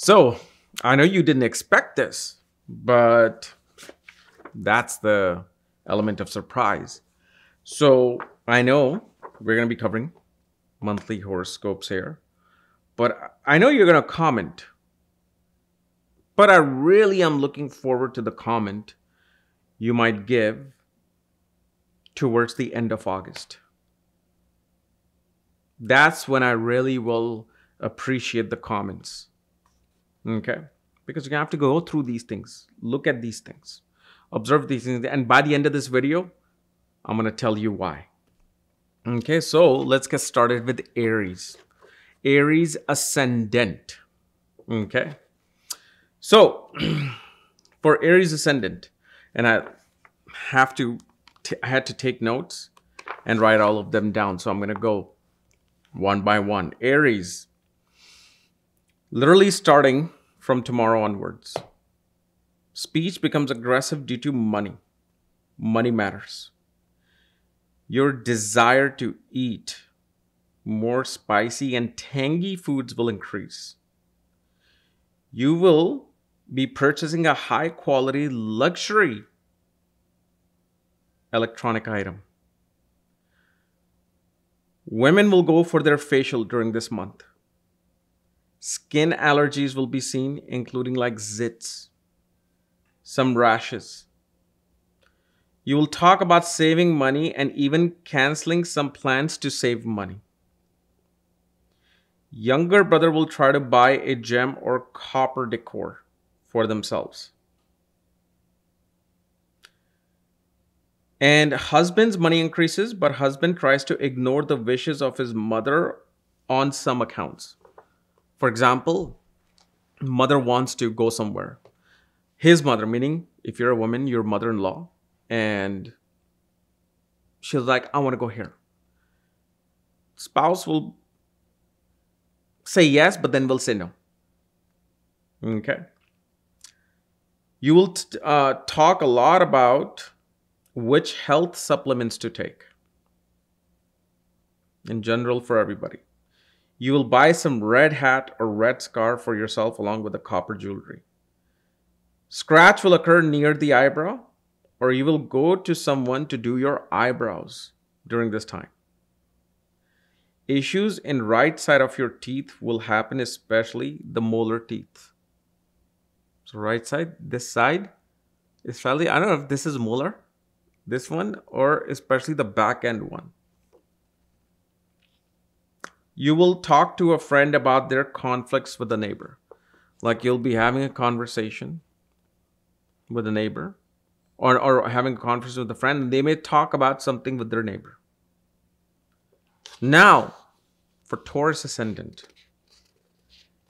So, I know you didn't expect this, but that's the element of surprise. So, I know we're going to be covering monthly horoscopes here, but I know you're going to comment. But I really am looking forward to the comment you might give towards the end of August. That's when I really will appreciate the comments. Okay? Because you have to go through these things, look at these things, observe these things. And by the end of this video, I'm going to tell you why. Okay, so let's get started with Aries. Aries Ascendant. Okay. So for Aries Ascendant, and I had to take notes and write all of them down. So I'm going to go one by one. Aries, literally starting from tomorrow onwards. Speech becomes aggressive due to money. Money matters. Your desire to eat more spicy and tangy foods will increase. You will be purchasing a high quality luxury electronic item. Women will go for their facial during this month. Skin allergies will be seen, including like zits, some rashes. You will talk about saving money and even canceling some plans to save money. Younger brother will try to buy a gem or copper decor for themselves. And husband's money increases, but husband tries to ignore the wishes of his mother on some accounts. For example, mother wants to go somewhere. His mother, meaning if you're a woman, your mother-in-law, and she's like, I want to go here. Spouse will say yes, but then will say no. Okay. You will talk a lot about which health supplements to take. In general, for everybody. You will buy some red hat or red scarf for yourself along with the copper jewelry. Scratch will occur near the eyebrow, or you will go to someone to do your eyebrows during this time. Issues in right side of your teeth will happen, especially the molar teeth. So right side, this side, especially, I don't know if this is molar, this one, or especially the back end one. You will talk to a friend about their conflicts with a neighbor. Like you'll be having a conversation with a neighbor or having a conversation with a friend, and they may talk about something with their neighbor. Now, for Taurus Ascendant,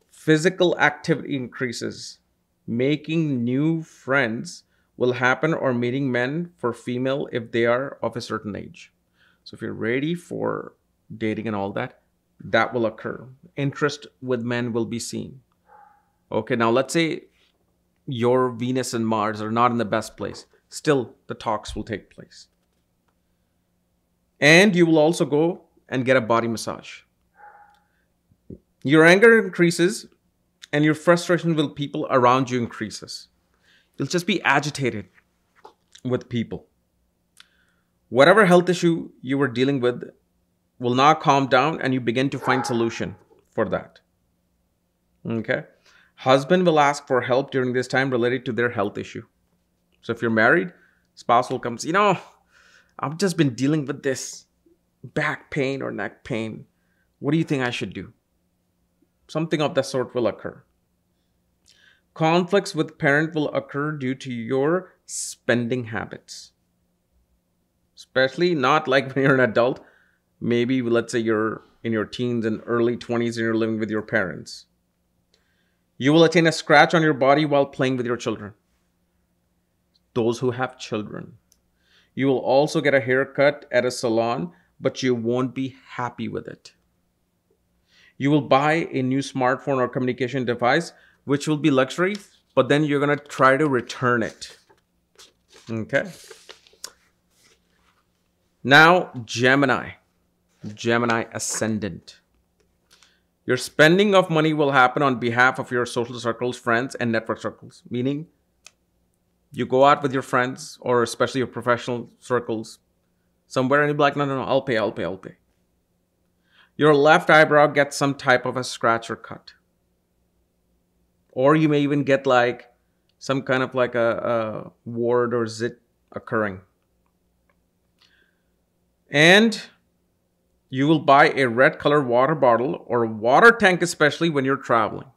physical activity increases. Making new friends will happen, or meeting men for female if they are of a certain age. So if you're ready for dating and all that, that will occur. Interest with men will be seen. Okay, now let's say your Venus and Mars are not in the best place. Still, the talks will take place. And you will also go and get a body massage. Your anger increases and your frustration with people around you increases. You'll just be agitated with people. Whatever health issue you were dealing with will now calm down, and you begin to find solution for that. Okay? Husband will ask for help during this time related to their health issue. So if you're married, spouse will come say, I've just been dealing with this back pain or neck pain. What do you think I should do? Something of that sort will occur. Conflicts with parent will occur due to your spending habits. Especially not like when you're an adult. Maybe let's say you're in your teens and early 20s and you're living with your parents. You will attain a scratch on your body while playing with your children. Those who have children. You will also get a haircut at a salon, but you won't be happy with it. You will buy a new smartphone or communication device, which will be luxury, but then you're going to try to return it. Okay. Now, Gemini Ascendant. Your spending of money will happen on behalf of your social circles, friends, and network circles. Meaning, you go out with your friends, or especially your professional circles, somewhere, and you'll be like, no, I'll pay. Your left eyebrow gets some type of a scratch or cut. Or you may even get like some kind of like a wart or zit occurring. And you will buy a red color water bottle or a water tank, especially when you're traveling.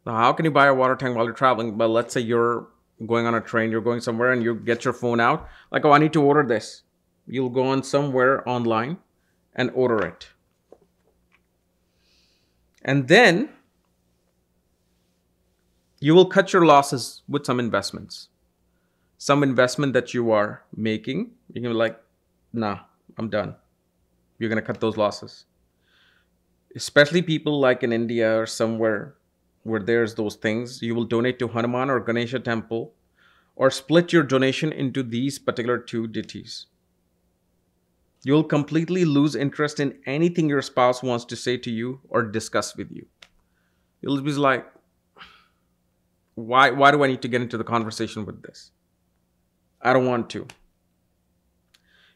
Now, how can you buy a water tank while you're traveling? But let's say you're going on a train, you're going somewhere, and you get your phone out. Like, oh, I need to order this. You'll go on somewhere online and order it. And then you will cut your losses with some investments. Some investment that you are making, you can be like, nah, I'm done. You're going to cut those losses. Especially people like in India or somewhere where there's those things, you will donate to Hanuman or Ganesha temple, or split your donation into these particular two deities. You'll completely lose interest in anything your spouse wants to say to you or discuss with you. You'll be like, why do I need to get into the conversation with this? I don't want to.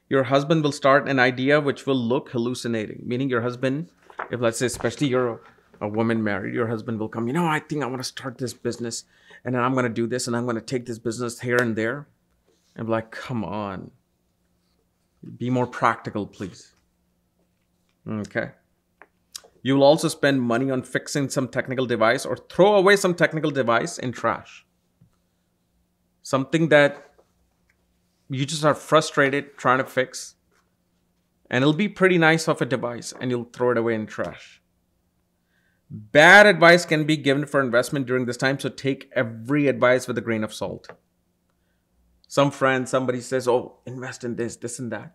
Your husband will start an idea which will look hallucinating. Meaning your husband, if let's say, especially you're a woman married, your husband will come, I think I want to start this business, and then I'm going to do this, and I'm going to take this business here and there. And be like, come on. Be more practical, please. Okay. You will also spend money on fixing some technical device or throw away some technical device in trash. Something that you just are frustrated trying to fix. And it'll be pretty nice of a device and you'll throw it away in trash. Bad advice can be given for investment during this time, so take every advice with a grain of salt. Some friend, somebody says, oh, invest in this, this and that.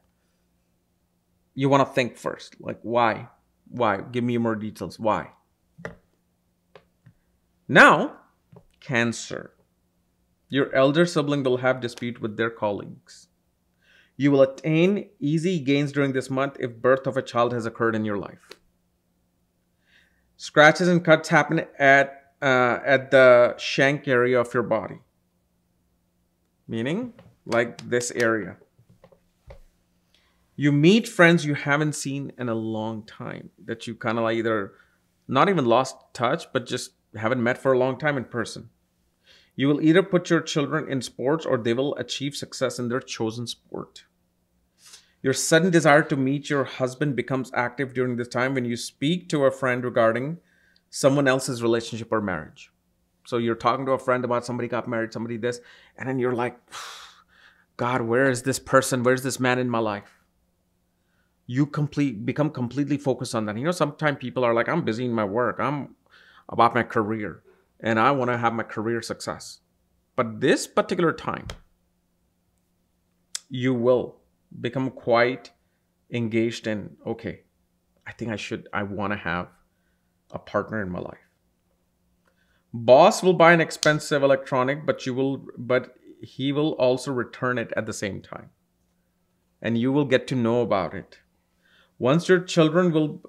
You want to think first, like why? Why? Give me more details. Why? Now, Cancer. Your elder sibling will have dispute with their colleagues. You will attain easy gains during this month if birth of a child has occurred in your life. Scratches and cuts happen at the shank area of your body. Meaning, like this area. You meet friends you haven't seen in a long time. That you kind of like either not even lost touch, but just haven't met for a long time in person. You will either put your children in sports or they will achieve success in their chosen sport. Your sudden desire to meet your husband becomes active during this time when you speak to a friend regarding someone else's relationship or marriage. So you're talking to a friend about somebody got married, somebody this, and then you're like, God, where is this person? Where's this man in my life? You become completely focused on that. Sometimes people are like, I'm busy in my work. I'm about my career. And I want to have my career success. But this particular time, you will become quite engaged in, okay, I want to have a partner in my life. Boss will buy an expensive electronic, but he will also return it at the same time. And you will get to know about it. Once your children will,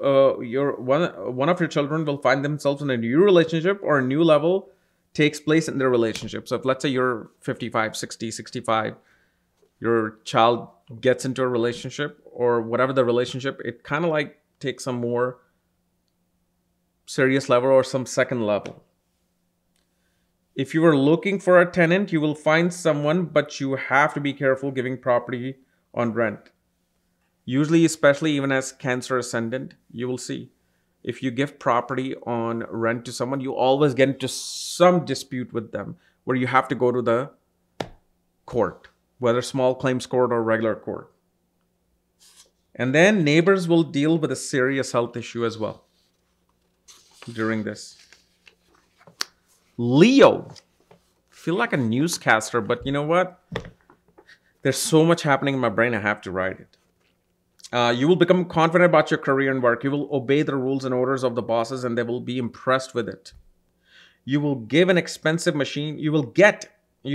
one of your children will find themselves in a new relationship or a new level takes place in their relationship. So if let's say you're 55, 60, 65, your child gets into a relationship or whatever the relationship, it kind of like takes some more serious level or some second level. If you are looking for a tenant, you will find someone, but you have to be careful giving property on rent. Usually, especially even as Cancer Ascendant, you will see if you give property on rent to someone, you always get into some dispute with them where you have to go to the court, whether small claims court or regular court. And then neighbors will deal with a serious health issue as well during this. Leo. Feel like a newscaster, but you know what? There's so much happening in my brain, I have to write it. You will become confident about your career and work. You will obey the rules and orders of the bosses and they will be impressed with it. You will give an expensive machine. You'll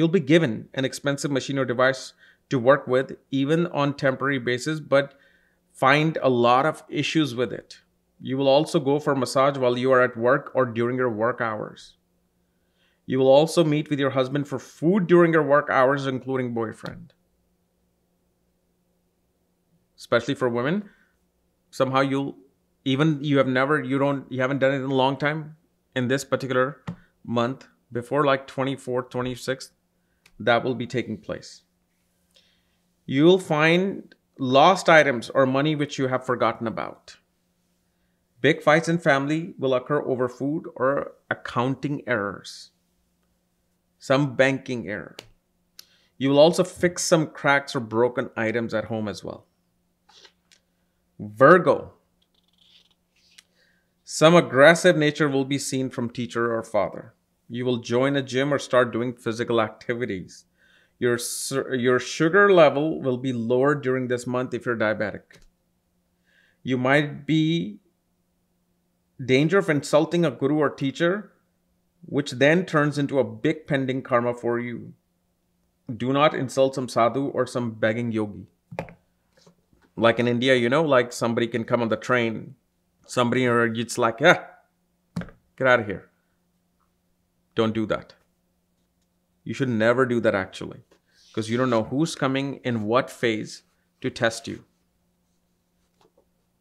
be given an expensive machine or device to work with, even on temporary basis, but find a lot of issues with it. You will also go for a massage while you are at work or during your work hours. You will also meet with your husband for food during your work hours, including boyfriend. Especially for women, somehow you haven't done it in a long time. In this particular month, before like 24th, 26th, that will be taking place. You will find lost items or money which you have forgotten about. Big fights in family will occur over food or accounting errors. Some banking error. You will also fix some cracks or broken items at home as well. Virgo. Some aggressive nature will be seen from teacher or father. You will join a gym or start doing physical activities. Your sugar level will be lower during this month if you're diabetic. You might be danger of insulting a guru or teacher, which then turns into a big pending karma for you. Do not insult some sadhu or some begging yogi. Like in India, like somebody can come on the train. Somebody, or it's like, get out of here. Don't do that. You should never do that actually. Because you don't know who's coming in what phase to test you.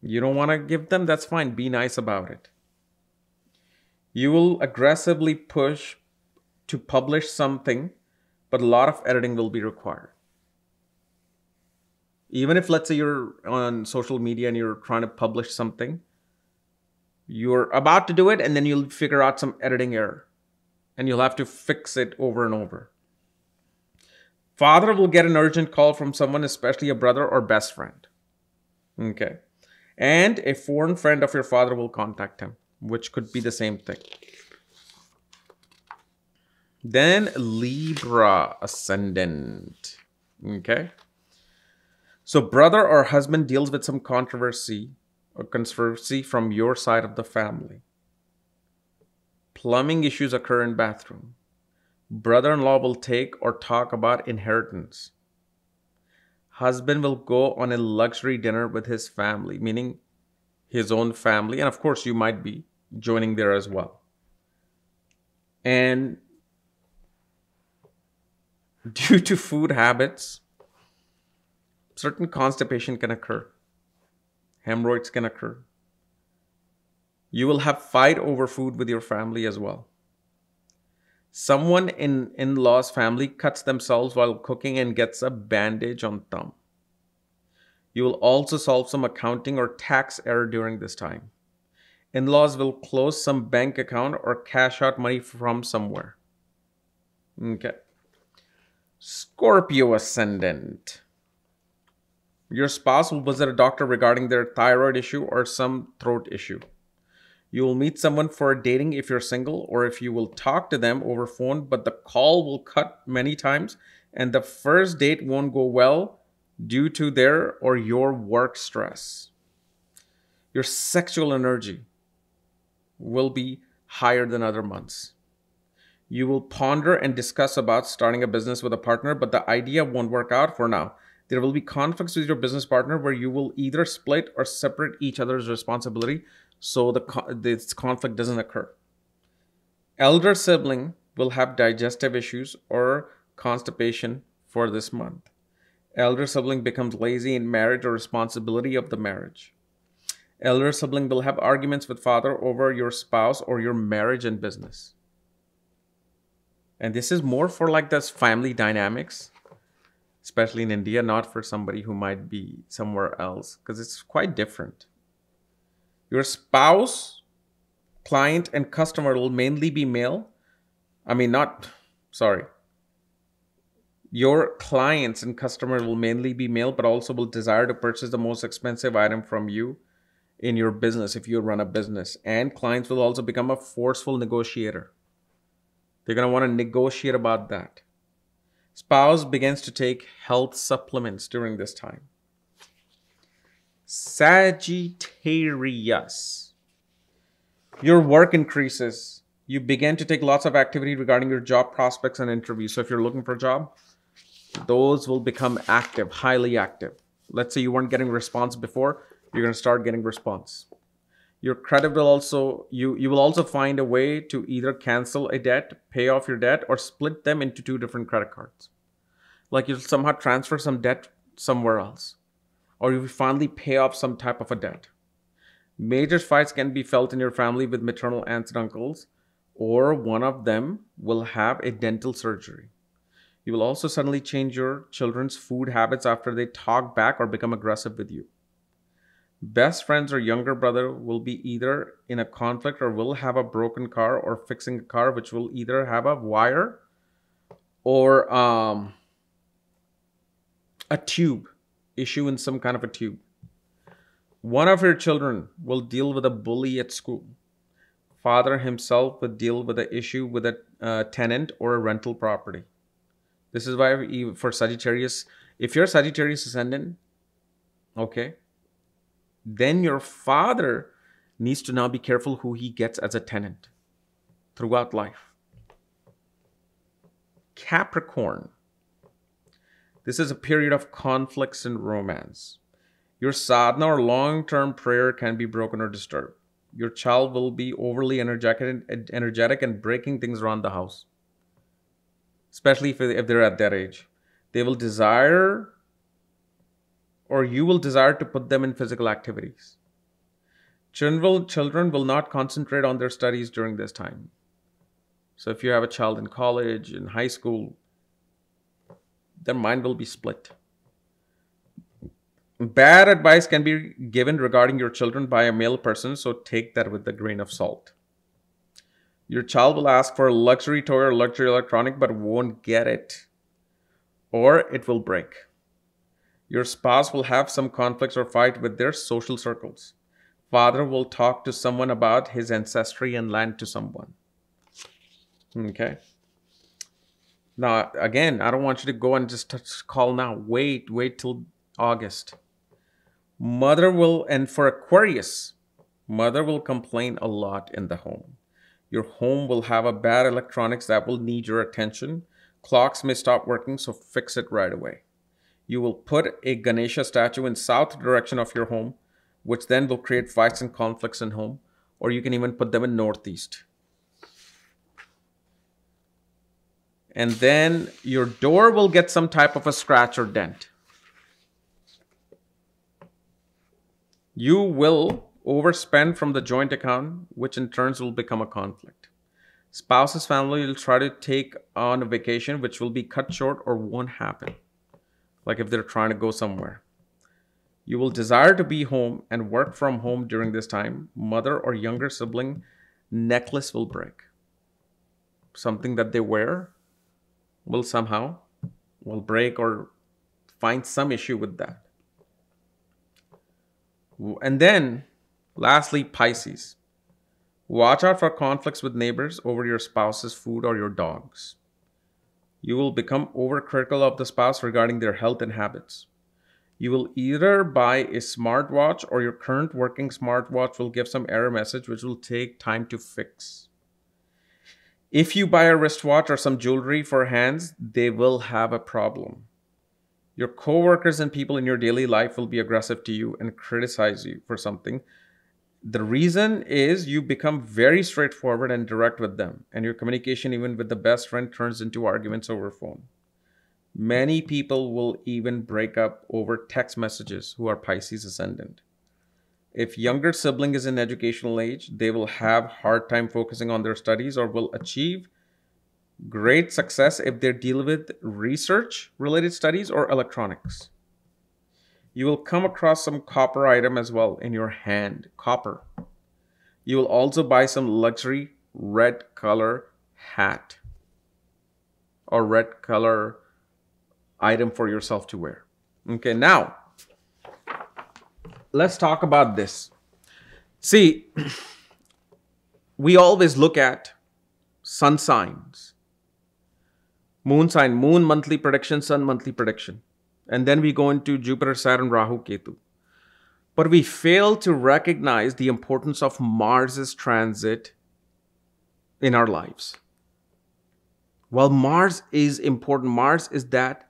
You don't want to give them, that's fine. Be nice about it. You will aggressively push to publish something, but a lot of editing will be required. Even if, let's say, you're on social media and you're trying to publish something, you're about to do it and then you'll figure out some editing error and you'll have to fix it over and over. Father will get an urgent call from someone, especially a brother or best friend. Okay. And a foreign friend of your father will contact him, which could be the same thing. Then Libra Ascendant. Okay. So brother or husband deals with some controversy from your side of the family. Plumbing issues occur in bathroom. Brother-in-law will take or talk about inheritance. Husband will go on a luxury dinner with his family, meaning his own family. And of course, you might be joining there as well. And due to food habits, certain constipation can occur. Hemorrhoids can occur. You will have fight over food with your family as well. Someone in in-laws family cuts themselves while cooking and gets a bandage on thumb. You will also solve some accounting or tax error during this time. In-laws will close some bank account or cash out money from somewhere. Okay. Scorpio Ascendant. Your spouse will visit a doctor regarding their thyroid issue or some throat issue. You will meet someone for dating if you're single, or if you will talk to them over phone, but the call will cut many times and the first date won't go well due to their or your work stress. Your sexual energy will be higher than other months. You will ponder and discuss about starting a business with a partner, but the idea won't work out for now. There will be conflicts with your business partner where you will either split or separate each other's responsibility so this conflict doesn't occur. Elder sibling will have digestive issues or constipation for this month. Elder sibling becomes lazy in marriage or responsibility of the marriage. Elder sibling will have arguments with father over your spouse or your marriage and business. And this is more for like this family dynamics, especially in India, not for somebody who might be somewhere else, because it's quite different. Your spouse, client, and customer will mainly be male. Your clients and customer will mainly be male, but also will desire to purchase the most expensive item from you in your business if you run a business. And clients will also become a forceful negotiator. They're going to want to negotiate about that. Spouse begins to take health supplements during this time. Sagittarius. Your work increases. You begin to take lots of activity regarding your job prospects and interviews. So if you're looking for a job, those will become active, highly active. Let's say you weren't getting response before, you're going to start getting response. Your credit will also, you will also find a way to either cancel a debt, pay off your debt, or split them into two different credit cards. Like you'll somehow transfer some debt somewhere else, or you finally pay off some type of a debt. Major fights can be felt in your family with maternal aunts and uncles, or one of them will have a dental surgery. You will also suddenly change your children's food habits after they talk back or become aggressive with you. Best friends or younger brother will be either in a conflict or will have a broken car or fixing a car, which will either have a wire or a tube issue in some kind of a tube. One of your children will deal with a bully at school. Father himself will deal with an issue with a tenant or a rental property. This is why for Sagittarius, if you're Sagittarius Ascendant, okay, then your father needs to now be careful who he gets as a tenant throughout life. Capricorn. This is a period of conflicts and romance. Your sadhana or long-term prayer can be broken or disturbed. Your child will be overly energetic and breaking things around the house, especially if they're at that age. They will desire, or you will desire to put them in physical activities. Children will not concentrate on their studies during this time. So if you have a child in college, in high school, their mind will be split. Bad advice can be given regarding your children by a male person, so take that with a grain of salt. Your child will ask for a luxury toy or luxury electronic but won't get it, or it will break. Your spouse will have some conflicts or fight with their social circles. Father will talk to someone about his ancestry and land to someone. Okay. Now, again, I don't want you to go and just call now. Wait till August. Mother will, and for Aquarius, mother will complain a lot in the home. Your home will have a bad electronics that will need your attention. Clocks may stop working, so fix it right away. You will put a Ganesha statue in south direction of your home, which then will create fights and conflicts in home, or you can even put them in northeast. And then your door will get some type of a scratch or dent. You will overspend from the joint account, which in turn will become a conflict. Spouse's family will try to take on a vacation, which will be cut short or won't happen. Like if they're trying to go somewhere. You will desire to be home and work from home during this time. Mother or younger sibling necklace will break. Something that they wear will break or find some issue with that. And then, lastly, Pisces. Watch out for conflicts with neighbors over your spouse's food or your dogs. You will become overcritical of the spouse regarding their health and habits. You will either buy a smartwatch or your current working smartwatch will give some error message which will take time to fix. If you buy a wristwatch or some jewelry for hands, they will have a problem. Your coworkers and people in your daily life will be aggressive to you and criticize you for something. The reason is you become very straightforward and direct with them, and your communication even with the best friend turns into arguments over phone. Many people will even break up over text messages who are Pisces Ascendant. If younger sibling is in educational age, they will have hard time focusing on their studies or will achieve great success if they deal with research-related studies or electronics. You will come across some copper item as well in your hand, copper. You will also buy some luxury red color hat or red color item for yourself to wear. Okay, now let's talk about this. See, we always look at sun signs, moon sign, moon monthly prediction, sun monthly prediction. And then we go into Jupiter, Saturn, Rahu, Ketu. But we fail to recognize the importance of Mars's transit in our lives. Well, Mars is important. Mars is that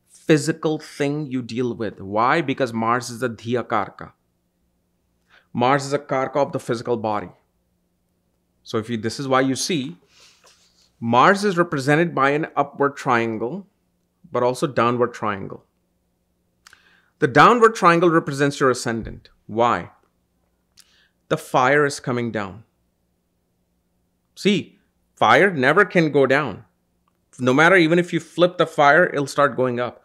physical thing you deal with. Why? Because Mars is the Dhiya Karka. Mars is a karka of the physical body. So this is why you see Mars is represented by an upward triangle, but also downward triangle. The downward triangle represents your ascendant. Why? The fire is coming down. See, fire never can go down. No matter, even if you flip the fire, it'll start going up.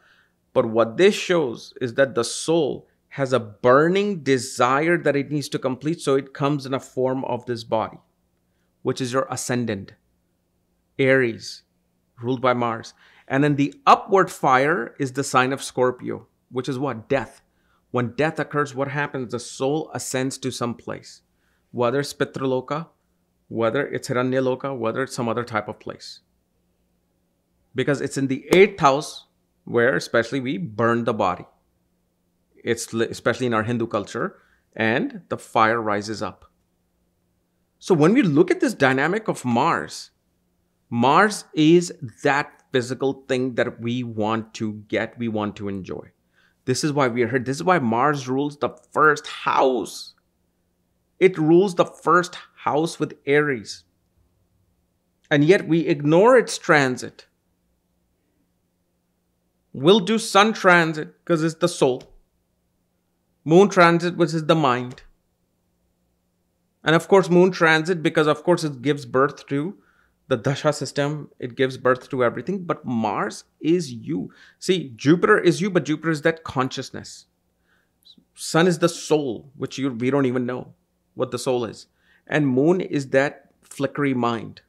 But what this shows is that the soul has a burning desire that it needs to complete, so it comes in a form of this body, which is your ascendant, Aries, ruled by Mars. And then the upward fire is the sign of Scorpio, which is what? Death. When death occurs, what happens? The soul ascends to some place, whether it's Pitraloka, whether it's Hiranyaloka, whether it's some other type of place. Because it's in the 8th house where especially we burn the body. It's especially in our Hindu culture, and the fire rises up. So when we look at this dynamic of Mars, Mars is that physical thing that we want to get, we want to enjoy. This is why we are here. This is why Mars rules the first house. It rules the first house with Aries. And yet we ignore its transit. We'll do Sun transit because it's the soul. Moon transit, which is the mind. And of course, Moon transit, because of course it gives birth to the Dasha system. It gives birth to everything. But Mars is you. See, Jupiter is you, but Jupiter is that consciousness. Sun is the soul, which we don't even know what the soul is. And Moon is that flickery mind.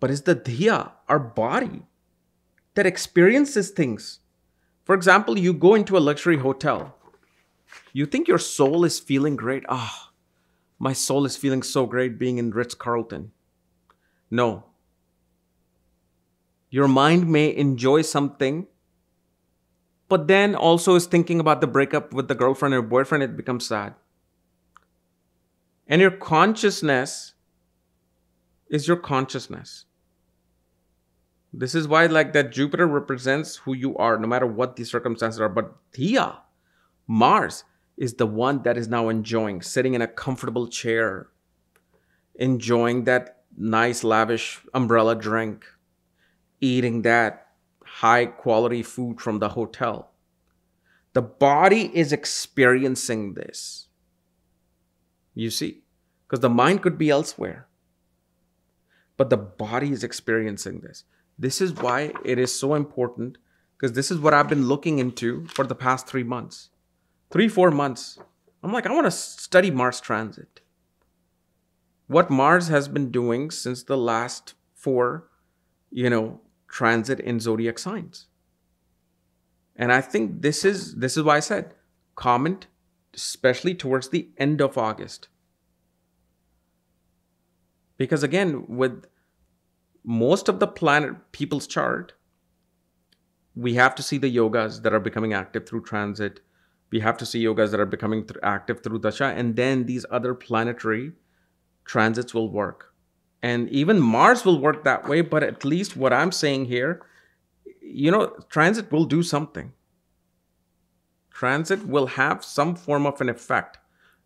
But it's the Dhiya, our body, that experiences things. For example, you go into a luxury hotel. You think your soul is feeling great. My soul is feeling so great being in Ritz-Carlton. No. Your mind may enjoy something, but then also is thinking about the breakup with the girlfriend or boyfriend. It becomes sad. And your consciousness is your consciousness. This is why like that Jupiter represents who you are, no matter what the circumstances are. But Dhiya, Mars, is the one that is now enjoying, sitting in a comfortable chair, enjoying that nice lavish umbrella drink, eating that high quality food from the hotel. The body is experiencing this. You see, because the mind could be elsewhere, but the body is experiencing this. This is why it is so important, because this is what I've been looking into for the past 3 months. 3-4 months. I'm like, I want to study Mars transit. What Mars has been doing since the last 4, transit in zodiac signs. And I think this is why I said, comment, especially towards the end of August. Because again, with most of the planet people's chart, we have to see the yogas that are becoming active through transit. We have to see yogas that are becoming active through Dasha. And then these other planetary transits will work. And even Mars will work that way. But at least what I'm saying here, transit will do something. Transit will have some form of an effect,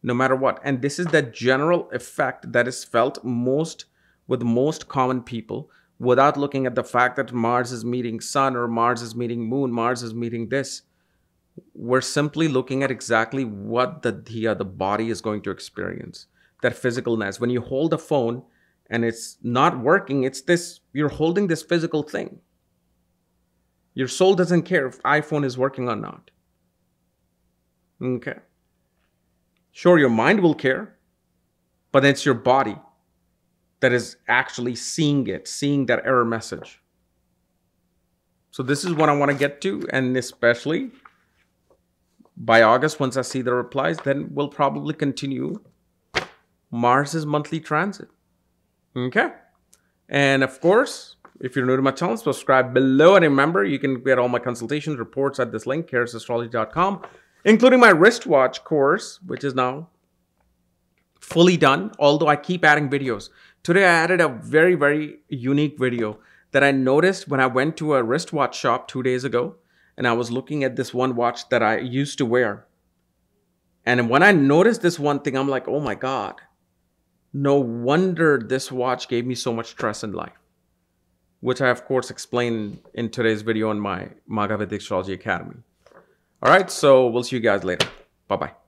no matter what. And this is the general effect that is felt with most common people, without looking at the fact that Mars is meeting Sun or Mars is meeting Moon, Mars is meeting this. We're simply looking at exactly what the Dhiya, the body, is going to experience. That physicalness. When you hold a phone and it's not working, it's this, you're holding this physical thing. Your soul doesn't care if iPhone is working or not. Okay. Sure, your mind will care, but it's your body that is actually seeing that error message. So this is what I want to get to, and especially by August, once I see the replies, then we'll probably continue Mars's monthly transit. Okay? And of course, if you're new to my channel, subscribe below. And remember, you can get all my consultations, reports at this link, arisastrology.com, including my wristwatch course, which is now fully done, although I keep adding videos. Today, I added a very, very unique video that I noticed when I went to a wristwatch shop 2 days ago, and I was looking at this one watch that I used to wear. And when I noticed this one thing, I'm like, oh my God, no wonder this watch gave me so much stress in life, which I, of course, explained in today's video on my Vedic Astrology Academy. All right, so we'll see you guys later. Bye-bye.